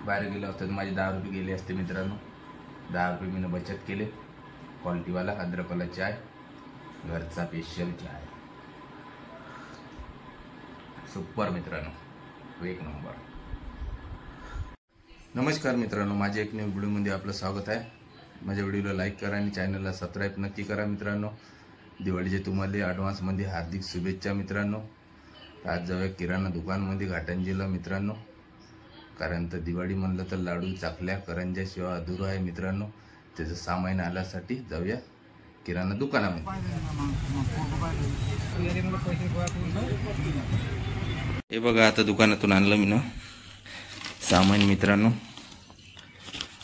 बाहेर गेलो असतो तर माझे 10 रुपये गेले असते मित्रांनो। 10 रुपये मी बचत केले। क्वालिटीवाला अद्रकवाला चाय, घरचा स्पेशल चाय, सुपर मित्रांनो, एक नंबर। नमस्कार मित्रांनो, माझ्या एक नवीन व्हिडिओमध्ये आपलं स्वागत आहे। माझ्या व्हिडिओला लाईक करा आणि चॅनलला सबस्क्राईब नक्की करा मित्रांनो। दिवाळीचे तुम्हाला ॲडव्हान्समध्ये हार्दिक शुभेच्छा मित्रांनो। आज जाऊया किराणा दुकानमध्ये घाटंजीला मित्रांनो, कारण तर दिवाळी म्हणलं तर लाडू, चाकल्या, करंज्याशिवाय अधुरं आहे मित्रांनो। त्याचं सामान आल्यासाठी जाऊया किराणा दुकानामध्ये। हे बघा, आता दुकानातून आणलं मी ना सामान मित्रांनो।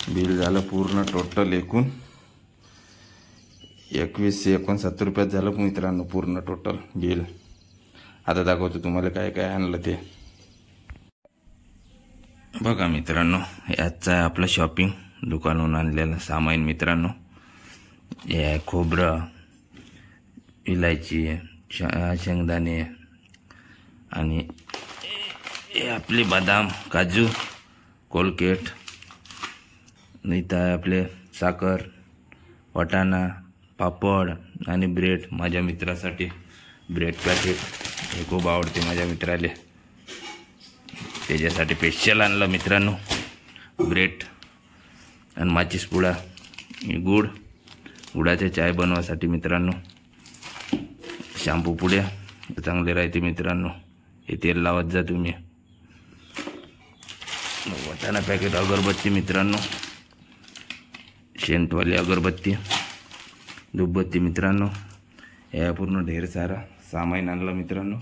बिल झालं पूर्ण टोटल एकूण 2169 रुपयात झालं मित्रांनो पूर्ण टोटल बिल। आता दाखवतो तुम्हाला काय काय आणलं ते। बघा मित्रांनो, याचं आहे आपलं शॉपिंग दुकानातून आणलेलं सामान मित्रांनो। हे आहे खोबरं, इलायची, शेंगदाणे आणि हे आपले बदाम, काजू, कोलगेट, नाही तर आपले साखर, वाटाणा, पापड आणि ब्रेड। माझ्या मित्रासाठी ब्रेड पॅकेट हे खूप आवडते माझ्या मित्राले, त्याच्यासाठी स्पेशल आणलं मित्रांनो ब्रेड आणि माचीस पुडा, गुड, गुडाचे चाय बनवासाठी मित्रांनो, शॅम्पू पुड्या चांगले राहते मित्रांनो, हे तेल लावत जा तुम्ही। वाटाणा पॅकेट, अगरबत्ती मित्रांनो, शेंटवाली अगरबत्ती, धूपबत्ती मित्रांनो। या पूर्ण ढेर सारा सामान आणलं मित्रांनो।